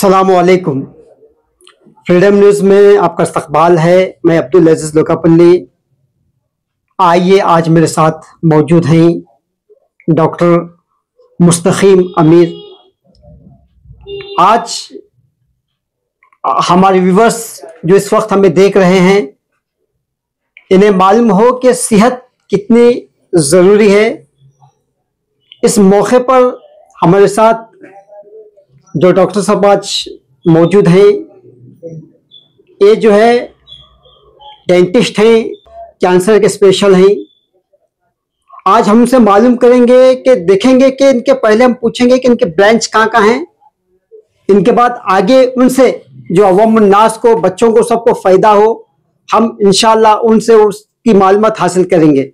अस्सलामुअलैकुम। Freedom news में आपका इस्तकबाल है। मैं अब्दुल अजीज़ लोकापल्ली। आइए, आज मेरे साथ मौजूद हैं डॉक्टर मुस्तकीम अमीर। आज हमारे व्यूवर्स जो इस वक्त हमें देख रहे हैं, इन्हें मालूम हो कि सेहत कितनी ज़रूरी है। इस मौके पर हमारे साथ जो डॉक्टर साहब आज मौजूद हैं, ये जो है डेंटिस्ट हैं, कैंसर के स्पेशल हैं। आज हम उनसे मालूम करेंगे कि देखेंगे कि इनके पहले हम पूछेंगे कि इनके ब्रांच कहाँ कहाँ हैं। इनके बाद आगे उनसे जो अवाम नास को, बच्चों को, सबको फ़ायदा हो, हम इंशाल्लाह उनसे उसकी मालूमात हासिल करेंगे।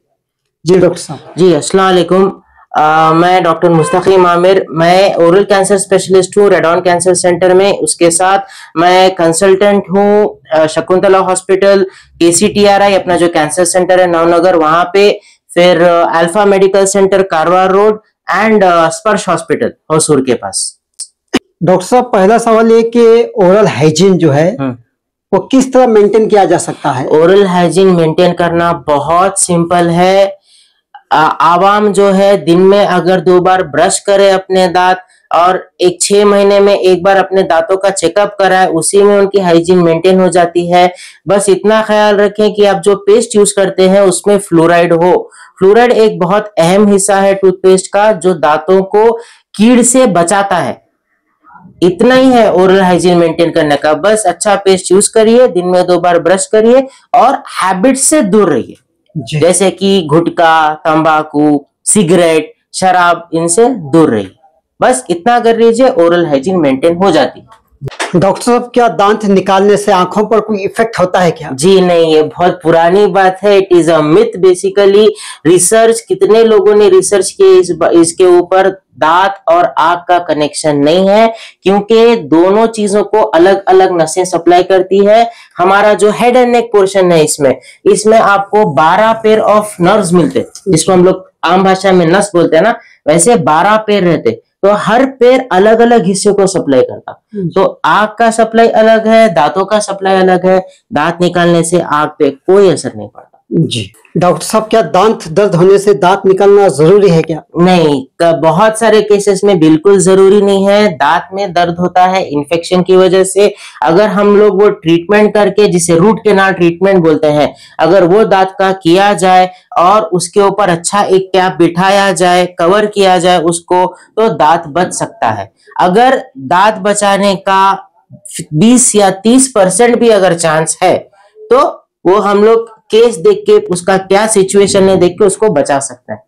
जी डॉक्टर साहब। जी अस्सलाम वालेकुम। मैं डॉक्टर मुस्तकीम आमिर, मैं ओरल कैंसर स्पेशलिस्ट हूँ रेडॉन कैंसर सेंटर में। उसके साथ मैं कंसल्टेंट हूँ शकुंतला हॉस्पिटल, KCTRI अपना जो कैंसर सेंटर है नवनगर, वहां पे, फिर alpha medical centre Karwar road and स्पर्श हॉस्पिटल होसूर के पास। डॉक्टर साहब, पहला सवाल ये कि ओरल हाइजीन जो है वो किस तरह मेंटेन किया जा सकता है? ओरल हाइजीन मेंटेन करना बहुत सिंपल है। आवाम जो है दिन में अगर 2 बार ब्रश करे अपने दांत और 6 महीने में 1 बार अपने दांतों का चेकअप कराए, उसी में उनकी हाइजीन मेंटेन हो जाती है। बस इतना ख्याल रखें कि आप जो पेस्ट यूज करते हैं उसमें फ्लोराइड हो। फ्लोराइड एक बहुत अहम हिस्सा है टूथपेस्ट का, जो दांतों को कीड़ से बचाता है। इतना ही है ओरल हाइजीन मेंटेन करने का। बस अच्छा पेस्ट यूज करिए, दिन में 2 बार ब्रश करिए और हैबिट से दूर रहिए, जैसे कि गुटखा, तंबाकू, सिगरेट, शराब, इनसे दूर रहिए। बस इतना कर लीजिए, ओरल हाइजीन मेंटेन हो जाती है। डॉक्टर साहब, क्या दांत निकालने से आंखों पर कोई इफेक्ट होता है क्या? जी नहीं, ये बहुत पुरानी बात है। It is a myth basically. Research, कितने लोगों ने रिसर्च किए इसके ऊपर, दांत और आंख का कनेक्शन नहीं है, क्योंकि दोनों चीजों को अलग अलग नसें सप्लाई करती है। हमारा जो हेड एंड नेक पोर्शन है, इसमें आपको 12 पेयर ऑफ नर्व्स मिलते हैं, जिसको हम लोग आम भाषा में नस बोलते हैं ना, वैसे 12 पेयर रहते। तो हर पेयर अलग अलग हिस्से को सप्लाई करता। तो आंख का सप्लाई अलग है, दांतों का सप्लाई अलग है। दांत निकालने से आंख पे कोई असर नहीं पड़ता। जी डॉक्टर साहब, क्या दांत दर्द होने से दांत निकालना जरूरी है क्या? नहीं, बहुत सारे केसेस में बिल्कुल जरूरी नहीं है। दांत में दर्द होता है इन्फेक्शन की वजह से। अगर हम लोग वो ट्रीटमेंट करके, जिसे रूट कैनाल ट्रीटमेंट बोलते हैं, अगर वो दांत का किया जाए और उसके ऊपर अच्छा एक कैप बिठाया जाए, कवर किया जाए उसको, तो दांत बच सकता है। अगर दांत बचाने का 20 या 30% भी अगर चांस है, तो वो हम लोग केस देख के, उसका क्या सिचुएशन है देख के उसको बचा सकते हैं।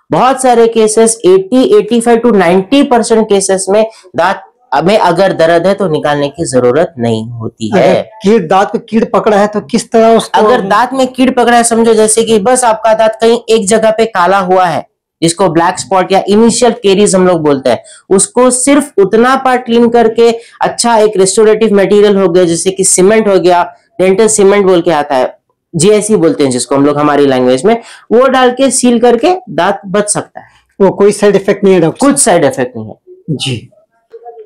बहुत सारे केसेस 85 to 90% केसेस में दांत में अगर दर्द है तो निकालने की जरूरत नहीं होती है। दांत में कीड़ पकड़ा है तो किस तरह उसको? अगर दांत में कीड़ पकड़ा है, समझो जैसे कि बस आपका दांत कहीं एक जगह पे काला हुआ है, जिसको ब्लैक स्पॉट या इनिशियल केरीज हम लोग बोलते हैं, उसको सिर्फ उतना पार्ट क्लीन करके, अच्छा एक रेस्टोरेटिव मटेरियल हो गया, जैसे कि सीमेंट हो गया, डेंटल सीमेंट बोल के आता है, GSE बोलते हैं जिसको हम लोग हमारी लैंग्वेज में, वो डाल के सील करके दांत बच सकता है। वो कोई साइड इफेक्ट नहीं है डॉक्टर? कुछ साइड इफेक्ट नहीं है। जी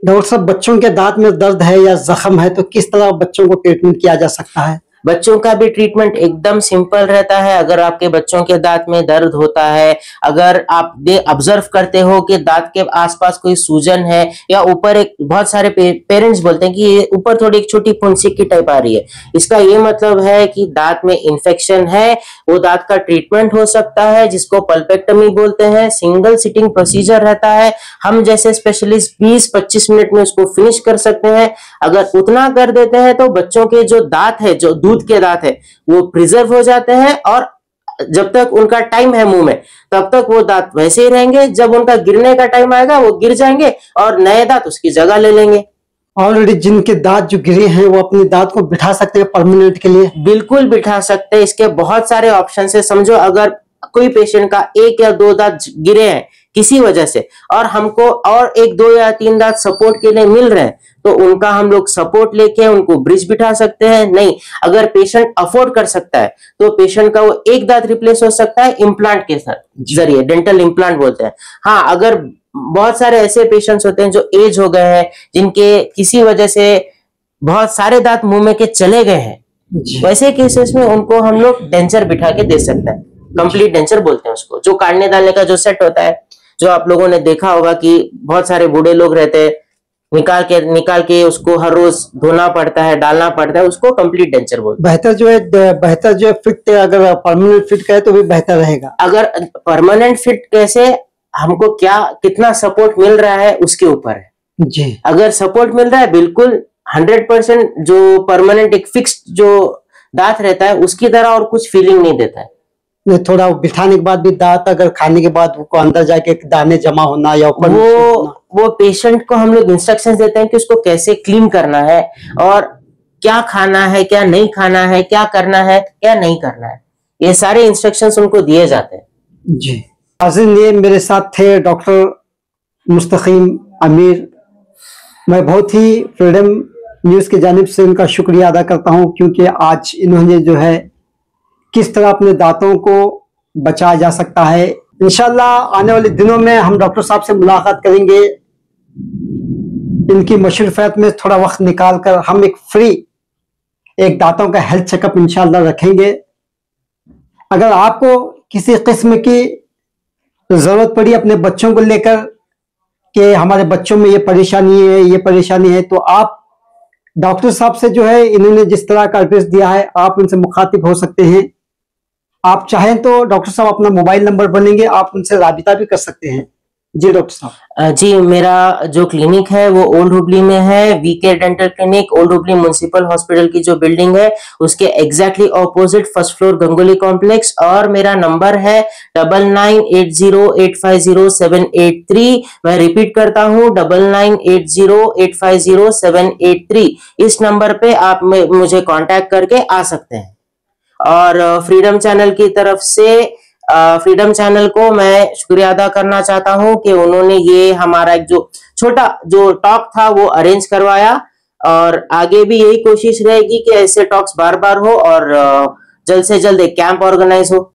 डॉक्टर साहब, बच्चों के दांत में दर्द है या जख्म है तो किस तरह बच्चों को ट्रीटमेंट किया जा सकता है? बच्चों का भी ट्रीटमेंट एकदम सिंपल रहता है। अगर आपके बच्चों के दांत में दर्द होता है, अगर आप ऑब्जर्व करते हो कि दांत के आसपास कोई सूजन है, या ऊपर एक, बहुत सारे पेरेंट्स बोलते हैं कि ऊपर थोड़ी एक छोटी फुंसी की टाइप आ रही है, इसका ये मतलब है कि दांत में इन्फेक्शन है। वो दांत का ट्रीटमेंट हो सकता है, जिसको पल्पेक्टमी बोलते हैं। सिंगल सिटिंग प्रोसीजर रहता है। हम जैसे स्पेशलिस्ट 20-25 मिनट में उसको फिनिश कर सकते हैं। अगर उतना कर देते हैं तो बच्चों के जो दांत है, जो दूध के दांत है, वो प्रिजर्व हो जाते हैं, और जब तक उनका टाइम है मुंह में, तब तक वो दांत वैसे ही रहेंगे। जब उनका गिरने का टाइम आएगा, वो गिर जाएंगे और नए दांत उसकी जगह ले लेंगे। ऑलरेडी जिनके दांत जो गिरे हैं, वो अपने दांत को बिठा सकते हैं परमानेंट के लिए? बिल्कुल बिठा सकते हैं। इसके बहुत सारे ऑप्शन है। समझो अगर कोई पेशेंट का 1 या 2 दांत गिरे हैं किसी वजह से, और हमको और 1, 2 या 3 दांत सपोर्ट के लिए मिल रहे हैं, तो उनका हम लोग सपोर्ट लेके उनको ब्रिज बिठा सकते हैं। नहीं, अगर पेशेंट अफोर्ड कर सकता है तो पेशेंट का वो 1 दांत रिप्लेस हो सकता है इम्प्लांट के जरिए, डेंटल इम्प्लांट बोलते हैं। हाँ, अगर बहुत सारे ऐसे पेशेंट्स होते हैं जो एज हो गए हैं, जिनके किसी वजह से बहुत सारे दांत मुंह में के चले गए हैं। जी। वैसे केसेस में उनको हम लोग डेंचर बिठा के दे सकते हैं, कंप्लीट डेंचर बोलते हैं उसको, जो काटने डालने का जो सेट होता है, जो आप लोगों ने देखा होगा कि बहुत सारे बूढ़े लोग रहते हैं, निकाल के उसको हर रोज धोना पड़ता है, डालना पड़ता है, उसको कंप्लीट डेंचर बोलते बेहतर जो है फिट, अगर परमानेंट फिट करे तो भी बेहतर रहेगा। हैं। अगर परमानेंट फिट कैसे, हमको क्या कितना सपोर्ट मिल रहा है उसके ऊपर है जी। अगर सपोर्ट मिल रहा है बिल्कुल 100%, जो परमानेंट एक फिक्स्ड जो दांत रहता है उसकी तरह और कुछ फीलिंग नहीं देता है। नहीं, थोड़ा बिठाने के बाद भी दांत अगर खाने के बाद वो अंदर जाके दाने जमा होना या ऊपर वो पेशेंट को हम लोग इंस्ट्रक्शंस देते हैं कि उसको कैसे क्लीन करना है और क्या खाना है, क्या नहीं खाना है, क्या करना है, क्या नहीं करना है, ये सारे इंस्ट्रक्शंस उनको दिए जाते हैं। जी। नाज़रीन, ये मेरे साथ थे डॉक्टर मुस्तकीम अमीर। मैं बहुत ही फ्रीडम न्यूज़ की जानिब से इनका शुक्रिया अदा करता हूं, क्योंकि आज इन्होंने जो है किस तरह अपने दांतों को बचाया जा सकता है। इंशाल्लाह आने वाले दिनों में हम डॉक्टर साहब से मुलाकात करेंगे। इनकी मशरूफियत में थोड़ा वक्त निकाल कर हम एक दांतों का हेल्थ चेकअप इंशाल्लाह रखेंगे। अगर आपको किसी किस्म की जरूरत पड़ी अपने बच्चों को लेकर कि हमारे बच्चों में ये परेशानी है, तो आप डॉक्टर साहब से जो है इन्होंने जिस तरह का एड्रेस दिया है, आप उनसे मुखातिब हो सकते हैं। आप चाहें तो डॉक्टर साहब अपना मोबाइल नंबर बनेंगे, आप उनसे राबिता भी कर सकते हैं। जी डॉक्टर साहब। जी, मेरा जो क्लिनिक है वो ओल्ड हुबली में है, VK dental clinic, old Hubli municipal hospital की जो बिल्डिंग है उसके exactly opposite, first floor, Gangoli complex. और मेरा नंबर है 9980850783। मैं रिपीट करता हूँ, 9980850783। इस नंबर पे आप मुझे कांटेक्ट करके आ सकते हैं। और फ्रीडम चैनल की तरफ से फ्रीडम चैनल को मैं शुक्रिया अदा करना चाहता हूं कि उन्होंने ये हमारा एक जो छोटा जो टॉक था वो अरेंज करवाया, और आगे भी यही कोशिश रहेगी कि ऐसे टॉक्स बार बार हो और जल्द से जल्द एक कैंप ऑर्गेनाइज हो।